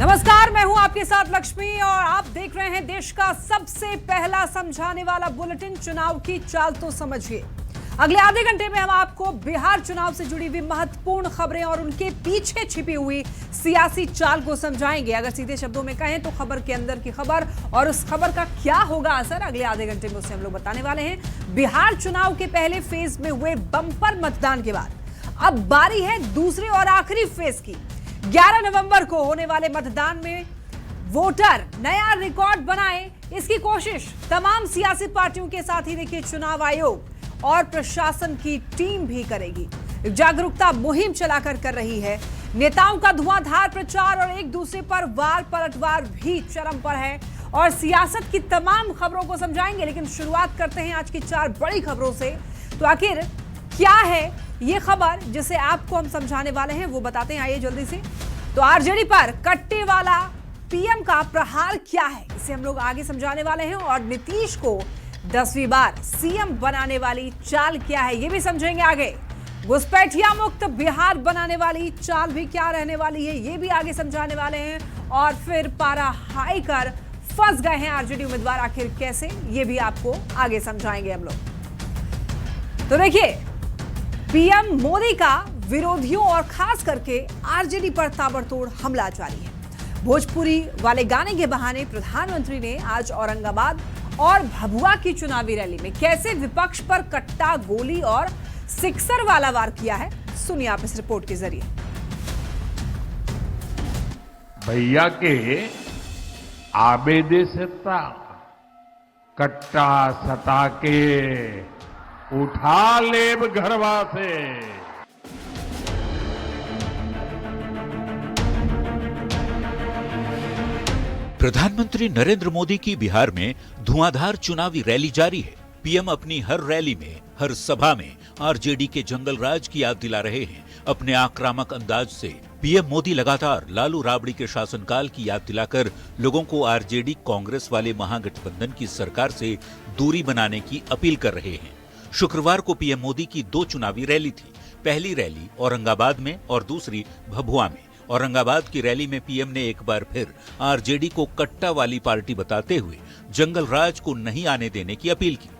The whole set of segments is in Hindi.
नमस्कार, मैं हूं आपके साथ लक्ष्मी और आप देख रहे हैं देश का सबसे पहला समझाने वाला बुलेटिन। चुनाव की चाल तो समझिए। अगले आधे घंटे में हम आपको बिहार चुनाव से जुड़ी हुई महत्वपूर्ण खबरें और उनके पीछे छिपी हुई सियासी चाल को समझाएंगे। अगर सीधे शब्दों में कहें तो खबर के अंदर की खबर और उस खबर का क्या होगा असर अगले आधे घंटे में, उसे हम लोग बताने वाले हैं। बिहार चुनाव के पहले फेज में हुए बंपर मतदान के बाद अब बारी है दूसरे और आखिरी फेज की। 11 नवंबर को होने वाले मतदान में वोटर नया रिकॉर्ड बनाए, इसकी कोशिश तमाम सियासी पार्टियों के साथ ही देखिए चुनाव आयोग और प्रशासन की टीम भी करेगी। जागरूकता मुहिम चलाकर कर रही है। नेताओं का धुआंधार प्रचार और एक दूसरे पर वार पलटवार भी चरम पर है और सियासत की तमाम खबरों को समझाएंगे। लेकिन शुरुआत करते हैं आज की 4 बड़ी खबरों से। तो आखिर क्या है ये खबर जिसे आपको हम समझाने वाले हैं, वो बताते हैं, आइए जल्दी से। तो आरजेडी पर कट्टे वाला पीएम का प्रहार क्या है, इसे हम लोग आगे समझाने वाले हैं। और नीतीश को 10वीं बार सीएम बनाने वाली चाल क्या है, ये भी समझेंगे आगे। घुसपैठिया मुक्त बिहार बनाने वाली चाल भी क्या रहने वाली है, ये भी आगे समझाने वाले हैं। और फिर पारा हाई कर फंस गए हैं आरजेडी उम्मीदवार, आखिर कैसे, ये भी आपको आगे समझाएंगे हम लोग। तो देखिए, पीएम मोदी का विरोधियों और खास करके आरजेडी पर ताबड़तोड़ हमला जारी है। भोजपुरी वाले गाने के बहाने प्रधानमंत्री ने आज औरंगाबाद और भभुआ की चुनावी रैली में कैसे विपक्ष पर कट्टा, गोली और सिक्सर वाला वार किया है, सुनिए आप इस रिपोर्ट के जरिए। भैया के आबेदे सत्ता कट्टा सता के उठा लेब घरवा से। प्रधानमंत्री नरेंद्र मोदी की बिहार में धुआंधार चुनावी रैली जारी है। पीएम अपनी हर रैली में, हर सभा में आरजेडी के जंगल राज की याद दिला रहे हैं। अपने आक्रामक अंदाज से पीएम मोदी लगातार लालू राबड़ी के शासनकाल की याद दिलाकर लोगों को आरजेडी कांग्रेस वाले महागठबंधन की सरकार से दूरी बनाने की अपील कर रहे हैं। शुक्रवार को पीएम मोदी की 2 चुनावी रैली थी। पहली रैली औरंगाबाद में और दूसरी भभुआ में। औरंगाबाद की रैली में पीएम ने एक बार फिर आरजेडी को कट्टा वाली पार्टी बताते हुए जंगल राज को नहीं आने देने की अपील की।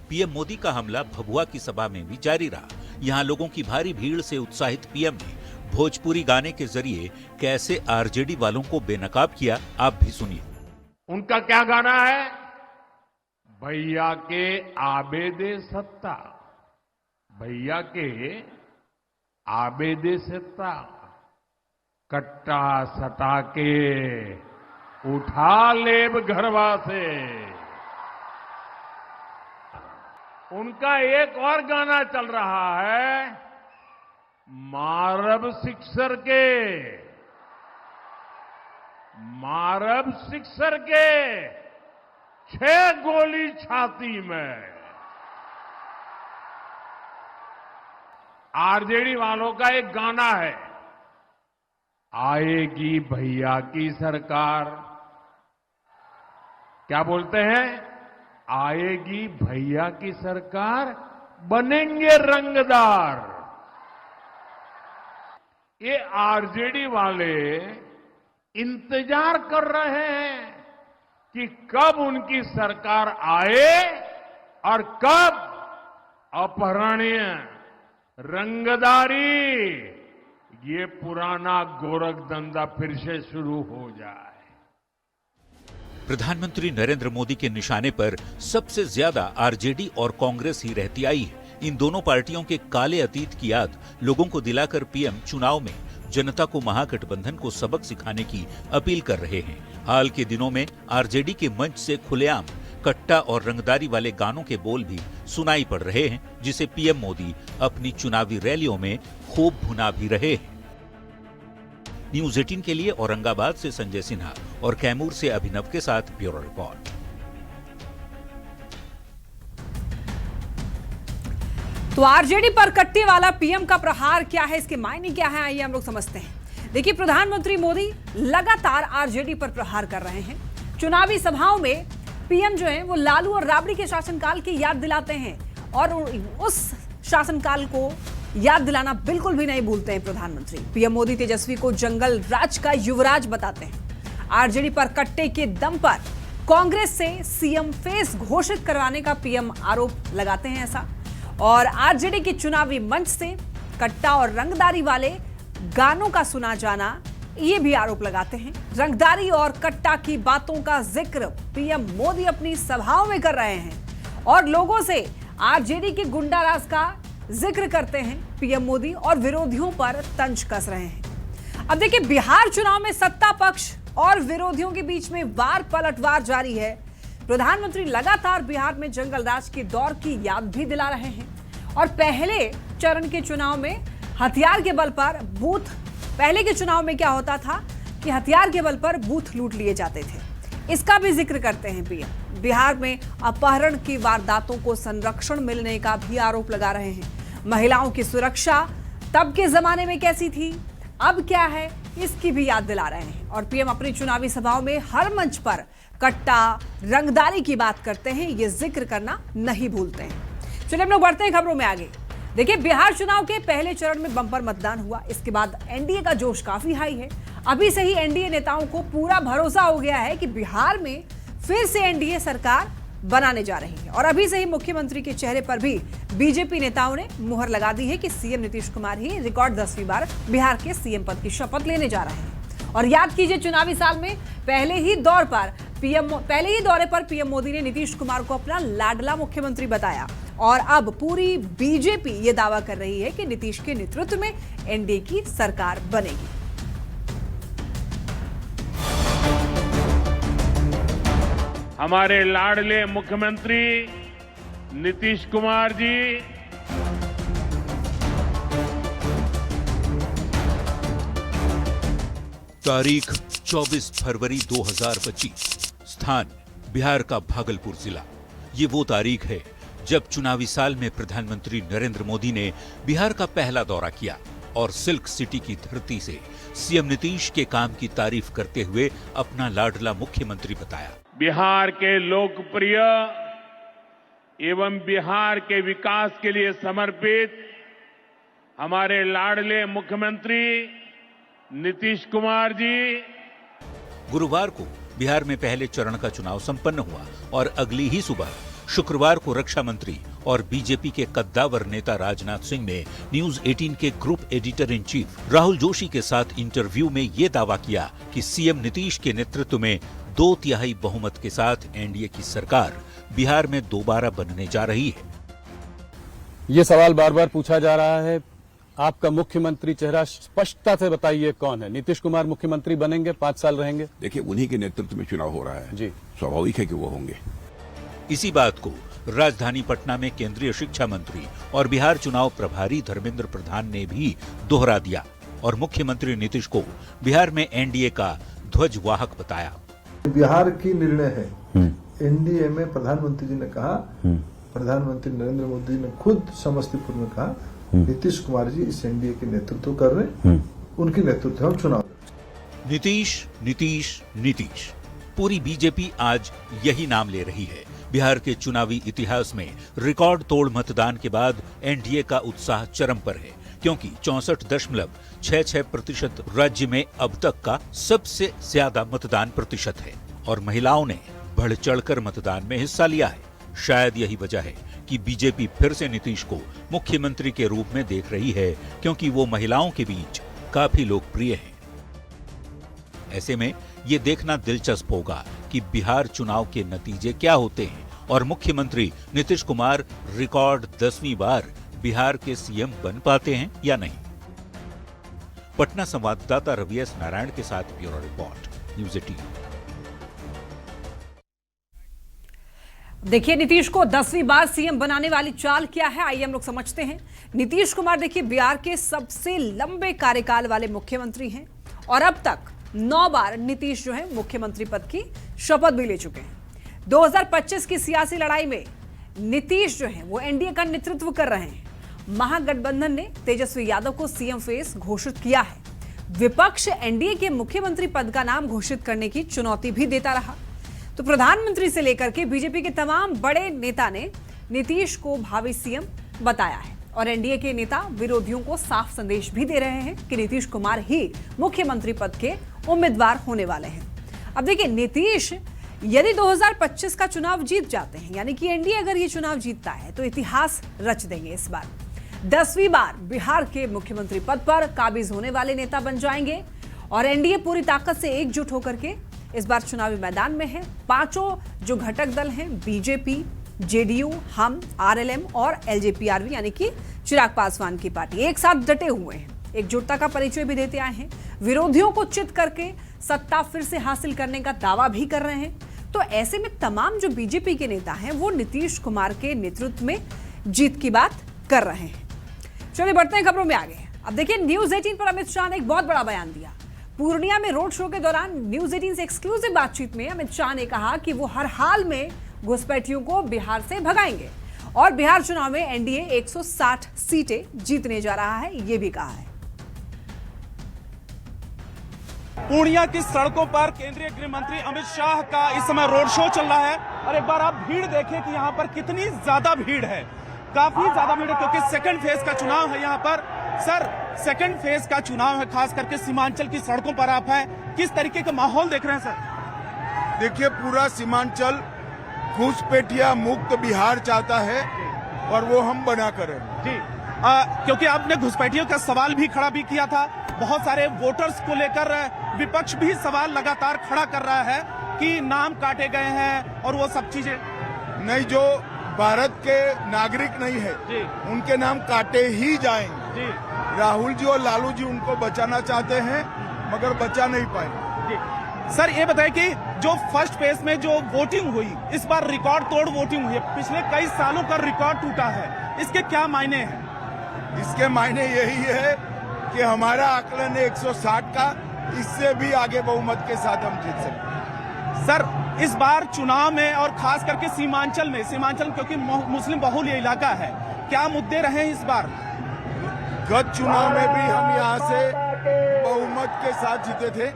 पीएम मोदी का हमला भभुआ की सभा में भी जारी रहा। यहां लोगों की भारी भीड़ से उत्साहित पीएम ने भोजपुरी गाने के जरिए कैसे आरजेडी वालों को बेनकाब किया, आप भी सुनिए। उनका क्या गाना है? भैया के आबेदे सत्ता, भैया के आबेदे सत्ता कट्टा सता के उठा लेब घरवा से। उनका एक और गाना चल रहा है, मारब सिक्सर के, मारब सिक्सर के 6 गोली छाती में। आरजेडी वालों का एक गाना है, आएगी भैया की सरकार। क्या बोलते हैं? आएगी भैया की सरकार, बनेंगे रंगदार। ये आरजेडी वाले इंतजार कर रहे हैं कि कब उनकी सरकार आए और कब अपहरणीय, रंगदारी, ये पुराना गोरख धंधा फिर से शुरू हो जाए। प्रधानमंत्री नरेंद्र मोदी के निशाने पर सबसे ज्यादा आरजेडी और कांग्रेस ही रहती आई है। इन दोनों पार्टियों के काले अतीत की याद लोगों को दिलाकर पीएम चुनाव में जनता को महागठबंधन को सबक सिखाने की अपील कर रहे हैं। हाल के दिनों में आरजेडी के मंच से खुलेआम कट्टा और रंगदारी वाले गानों के बोल भी सुनाई पड़ रहे हैं, जिसे पीएम मोदी अपनी चुनावी रैलियों में खूब भुना भी रहे हैं। न्यूज 18 के लिए औरंगाबाद से संजय सिन्हा और कैमूर से अभिनव के साथ ब्यूरो रिपोर्ट। तो आरजेडी पर कट्टे वाला पीएम का प्रहार क्या है, इसके मायने क्या है, आइए हम लोग समझते हैं। देखिए, प्रधानमंत्री मोदी लगातार आरजेडी पर प्रहार कर रहे हैं। चुनावी सभाओं में पीएम जो है वो लालू और राबड़ी के शासनकाल की याद दिलाते हैं और उस शासनकाल को याद दिलाना बिल्कुल भी नहीं भूलते हैं प्रधानमंत्री। पीएम मोदी तेजस्वी को जंगल राज का युवराज बताते हैं। आरजेडी पर कट्टे के दम पर कांग्रेस से सीएम फेस घोषित करवाने का पीएम आरोप लगाते हैं ऐसा। और आरजेडी के चुनावी मंच से कट्टा और रंगदारी वाले गानों का सुना जाना, ये भी आरोप लगाते हैं। रंगदारी और कट्टा की बातों का जिक्र पीएम मोदी अपनी सभाओं में कर रहे हैं और लोगों से आरजेडी के गुंडाराज का जिक्र करते हैं पीएम मोदी और विरोधियों पर तंज कस रहे हैं। अब देखिए, बिहार चुनाव में सत्ता पक्ष और विरोधियों के बीच में वार पलटवार जारी है। प्रधानमंत्री लगातार बिहार में जंगल राज के दौर की याद भी दिला रहे हैं और पहले चरण के चुनाव में हथियार के बल पर बूथ, पहले के चुनाव में क्या होता था कि हथियार के बल पर बूथ लूट लिए जाते थे, इसका भी जिक्र करते हैं पीएम। बिहार में अपहरण की वारदातों को संरक्षण मिलने का भी आरोप लगा रहे हैं। महिलाओं की सुरक्षा तब के जमाने में कैसी थी, अब क्या है, इसकी भी याद दिला रहे हैं। और पीएम अपनी चुनावी सभाओं में हर मंच पर कट्टा, रंगदारी की बात करते हैं, ये जिक्र करना नहीं भूलते हैं। चलिए हम लोग बढ़ते हैं खबरों में आगे। देखिए, बिहार चुनाव के पहले चरण में बम्पर मतदान हुआ। इसके बाद एनडीए का जोश काफी हाई है। अभी से ही एनडीए नेताओं को पूरा भरोसा हो गया है कि बिहार में फिर से एनडीए सरकार बनाने जा रही है। और अभी से ही मुख्यमंत्री के चेहरे पर भी बीजेपी नेताओं ने मुहर लगा दी है कि सीएम नीतीश कुमार ही रिकॉर्ड 10वीं बार बिहार के सीएम पद की शपथ लेने जा रहे हैं। और याद कीजिए, चुनावी साल में पहले ही दौरे पर पीएम मोदी ने नीतीश कुमार को अपना लाडला मुख्यमंत्री बताया। और अब पूरी बीजेपी ये दावा कर रही है कि नीतीश के नेतृत्व में एनडीए की सरकार बनेगी। हमारे लाडले मुख्यमंत्री नीतीश कुमार जी तारीख 24 फरवरी 2025, स्थान बिहार का भागलपुर जिला। ये वो तारीख है जब चुनावी साल में प्रधानमंत्री नरेंद्र मोदी ने बिहार का पहला दौरा किया और सिल्क सिटी की धरती से सीएम नीतीश के काम की तारीफ करते हुए अपना लाडला मुख्यमंत्री बताया। बिहार के लोकप्रिय एवं बिहार के विकास के लिए समर्पित हमारे लाडले मुख्यमंत्री नीतीश कुमार जी। गुरुवार को बिहार में पहले चरण का चुनाव संपन्न हुआ और अगली ही सुबह शुक्रवार को रक्षा मंत्री और बीजेपी के कद्दावर नेता राजनाथ सिंह ने न्यूज 18 के group editor in chief Rahul Joshi के साथ इंटरव्यू में ये दावा किया कि सीएम नीतीश के नेतृत्व में 2/3 बहुमत के साथ एनडीए की सरकार बिहार में दोबारा बनने जा रही है। ये सवाल बार बार पूछा जा रहा है, आपका मुख्यमंत्री चेहरा स्पष्टता से बताइए कौन है? नीतीश कुमार मुख्यमंत्री बनेंगे, 5 साल रहेंगे? देखिए, उन्हीं के नेतृत्व में चुनाव हो रहा है जी, स्वाभाविक है कि वो होंगे। इसी बात को राजधानी पटना में केंद्रीय शिक्षा मंत्री और बिहार चुनाव प्रभारी धर्मेंद्र प्रधान ने भी दोहरा दिया और मुख्यमंत्री नीतीश को बिहार में एनडीए का ध्वजवाहक बताया। बिहार की निर्णय है। एनडीए में प्रधानमंत्री जी ने कहा, प्रधानमंत्री नरेंद्र मोदी ने खुद समस्तीपुर में कहा, नीतीश कुमार जी इस एनडीए के नेतृत्व कर रहे, उनके नेतृत्व में चुनाव। नीतीश नीतीश नीतीश, पूरी बीजेपी आज यही नाम ले रही है। बिहार के चुनावी इतिहास में रिकॉर्ड तोड़ मतदान के बाद एनडीए का उत्साह चरम पर है, क्योंकि 64.66% राज्य में अब तक का सबसे ज्यादा मतदान प्रतिशत है और महिलाओं ने बढ़ चढ़कर मतदान में हिस्सा लिया है। शायद यही वजह है कि बीजेपी फिर से नीतीश को मुख्यमंत्री के रूप में देख रही है, क्योंकि वो महिलाओं के बीच काफी लोकप्रिय हैं। ऐसे में ये देखना दिलचस्प होगा कि बिहार चुनाव के नतीजे क्या होते हैं और मुख्यमंत्री नीतीश कुमार रिकॉर्ड 10वीं बार बिहार के सीएम बन पाते हैं या नहीं। पटना संवाददाता रवि एस नारायण के साथ ब्यूरो रिपोर्ट, न्यूज 18। देखिए, नीतीश को 10वीं बार सीएम बनाने वाली चाल क्या है, आइए हम लोग समझते हैं। नीतीश कुमार देखिए बिहार के सबसे लंबे कार्यकाल वाले मुख्यमंत्री हैं और अब तक 9 बार नीतीश जो है मुख्यमंत्री पद की शपथ भी ले चुके हैं। 2025 की सियासी लड़ाई में नीतीश जो है वो एनडीए का नेतृत्व कर रहे हैं। महागठबंधन ने तेजस्वी यादव को सीएम फेस घोषित किया है। विपक्ष एनडीए के मुख्यमंत्री पद का नाम घोषित करने की चुनौती भी देता रहा। तो प्रधानमंत्री से लेकर के बीजेपी के तमाम बड़े नेता ने नीतीश को भावी सीएम बताया है और एनडीए के नेता विरोधियों को साफ संदेश भी दे रहे हैं कि नीतीश कुमार ही मुख्यमंत्री पद के उम्मीदवार होने वाले हैं। अब देखिए, नीतीश यदि 2025 का चुनाव जीत जाते हैं, यानी कि एनडीए अगर ये चुनाव जीतता है तो इतिहास रच देंगे। इस बार 10वीं बार बिहार के मुख्यमंत्री पद पर काबिज होने वाले नेता बन जाएंगे और एनडीए पूरी ताकत से एकजुट होकर के इस बार चुनावी मैदान में है। पांचों जो घटक दल हैं, बीजेपी, जेडीयू, हम, आरएलएम और एलजेपीआरवी यानी कि चिराग पासवान की पार्टी एक साथ डटे हुए हैं, एकजुटता का परिचय भी देते आए हैं। विरोधियों को चित करके सत्ता फिर से हासिल करने का दावा भी कर रहे हैं। तो ऐसे में तमाम जो बीजेपी के नेता हैं वो नीतीश कुमार के नेतृत्व में जीत की बात कर रहे हैं। चलिए बढ़ते हैं खबरों में आगे। अब देखिए, न्यूज 18 पर अमित शाह ने एक बहुत बड़ा बयान दिया। पूर्णिया में रोड शो के दौरान न्यूज 18 से एक्सक्लूसिव बातचीत में अमित शाह ने कहा कि वो हर हाल में घुसपैठियों को बिहार से भगाएंगे और बिहार चुनाव में एनडीए 160 सीटें जीतने जा रहा है, ये भी कहा है। पूर्णिया की सड़कों पर केंद्रीय गृह मंत्री अमित शाह का इस समय रोड शो चल रहा है और एक बार आप भीड़ देखें कि यहाँ पर कितनी ज्यादा भीड़ है। काफी ज्यादा भीड़ है क्योंकि सेकंड फेज का चुनाव है यहाँ पर। सर, सेकंड फेज का चुनाव है, खास करके सीमांचल की सड़कों पर आप हैं, किस तरीके का माहौल देख रहे हैं सर? देखिए, पूरा सीमांचल घुसपैठिया मुक्त बिहार चाहता है और वो हम बना कर जी। क्योंकि आपने घुसपैठियों का सवाल भी खड़ा भी किया था, बहुत सारे वोटर्स को लेकर विपक्ष भी सवाल लगातार खड़ा कर रहा है कि नाम काटे गए हैं और वो सब चीजें। नहीं, जो भारत के नागरिक नहीं है जी, उनके नाम काटे ही जाएंगे जी। राहुल जी और लालू जी उनको बचाना चाहते हैं मगर बचा नहीं पाए जी। सर, ये बताएं कि जो फर्स्ट फेज में जो वोटिंग हुई, इस बार रिकॉर्ड तोड़ वोटिंग हुई है, पिछले कई सालों का रिकॉर्ड टूटा है, इसके क्या मायने हैं? इसके मायने यही है कि हमारा आकलन है 160 का, इससे भी आगे बहुमत के साथ हम जीत सकते हैं। सर, इस बार चुनाव में और खास करके सीमांचल क्योंकि मुस्लिम बहुल ये इलाका है, क्या मुद्दे रहे इस बार? गत चुनाव में भी हम यहाँ से बहुमत के साथ जीते थे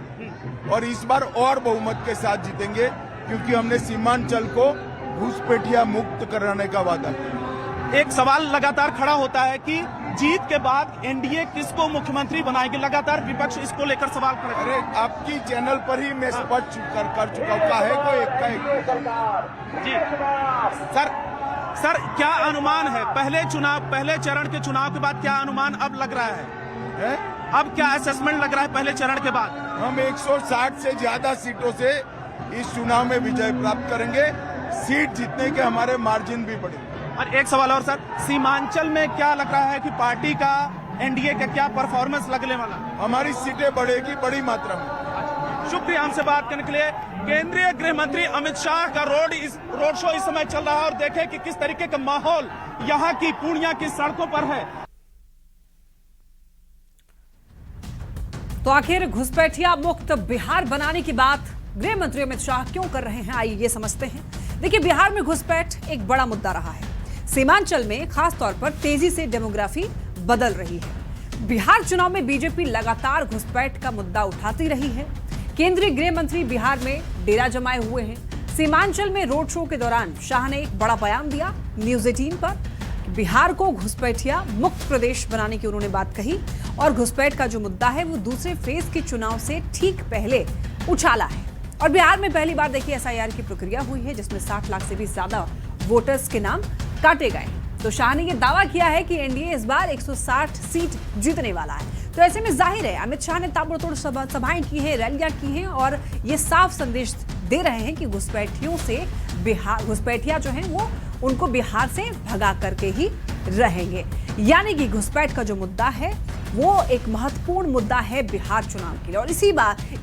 और इस बार और बहुमत के साथ जीतेंगे क्योंकि हमने सीमांचल को घुसपैठिया मुक्त कराने का वादा किया। एक सवाल लगातार खड़ा होता है कि जीत के बाद एनडीए किसको मुख्यमंत्री बनाएगी, लगातार विपक्ष इसको लेकर सवाल खड़े। अरे, आपकी चैनल पर ही मैं स्पष्ट कर चुका हूँ, है कोई एक जी। सर, क्या अनुमान है पहले चरण के चुनाव के बाद, क्या अनुमान अब लग रहा है? अब क्या असेसमेंट लग रहा है पहले चरण के बाद? हम 160 से ज्यादा सीटों से इस चुनाव में विजय प्राप्त करेंगे, सीट जीतने के हमारे मार्जिन भी बढ़ेंगे। और एक सवाल और सर, सीमांचल में क्या लग रहा है कि पार्टी का, एनडीए का क्या परफॉर्मेंस लगने वाला? हमारी सीटें बढ़ेगी बड़ी मात्रा में। शुक्रिया हमसे बात करने के लिए। केंद्रीय गृह मंत्री अमित शाह का रोड शो इस समय चल रहा है और देखें कि किस तरीके का माहौल यहाँ की पूर्णिया की सड़कों पर है। तो आखिर घुसपैठिया मुक्त बिहार बनाने की बात गृह मंत्री अमित शाह क्यों कर रहे हैं, आइए ये समझते हैं। देखिए, बिहार में घुसपैठ एक बड़ा मुद्दा रहा है। सीमांचल में खास तौर पर तेजी से डेमोग्राफी बदल रही है। बिहार चुनाव में बीजेपी लगातार घुसपैठ का मुद्दा उठाती रही है। केंद्रीय गृह मंत्री बिहार में डेरा जमाए हुए हैं। सीमांचल में रोड शो के दौरान शाह ने एक बड़ा बयान दिया न्यूज 18 पर। बिहार को घुसपैठिया मुक्त प्रदेश बनाने की उन्होंने बात कही और घुसपैठ का जो मुद्दा है वो दूसरे फेज के चुनाव से ठीक पहले उछाला है। और बिहार में पहली बार देखिए एसआईआर की प्रक्रिया हुई है जिसमें 60 लाख से भी ज्यादा वोटर्स के नाम काटे गए। तो शाह ने यह दावा किया है कि एनडीए इस बार 160 सीट जीतने वाला है। तो ऐसे में जाहिर है अमित शाह ने ताबड़तोड़ सभाएं की हैं, रैलियां की हैं और ये साफ संदेश दे रहे हैं कि घुसपैठिया जो हैं वो उनको बिहार से भगा करके ही रहेंगे। यानी कि घुसपैठ का जो मुद्दा है वो एक महत्वपूर्ण मुद्दा है बिहार चुनाव के लिए। और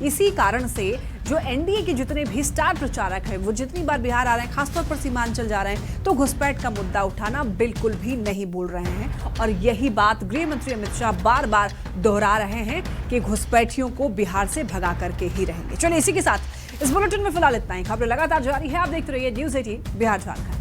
इसी कारण से जो एनडीए के जितने भी स्टार प्रचारक हैं वो जितनी बार बिहार आ रहे हैं, खासतौर पर सीमांचल जा रहे हैं, तो घुसपैठ का मुद्दा उठाना बिल्कुल भी नहीं भूल रहे हैं। और यही बात गृह मंत्री अमित शाह बार बार दोहरा रहे हैं कि घुसपैठियों को बिहार से भगा करके ही रहेंगे। चलिए इसी के साथ इस बुलेटिन में फिलहाल इतना ही। खबरें लगातार जारी है, आप देखते रहिए न्यूज 18 बिहार झारखंड।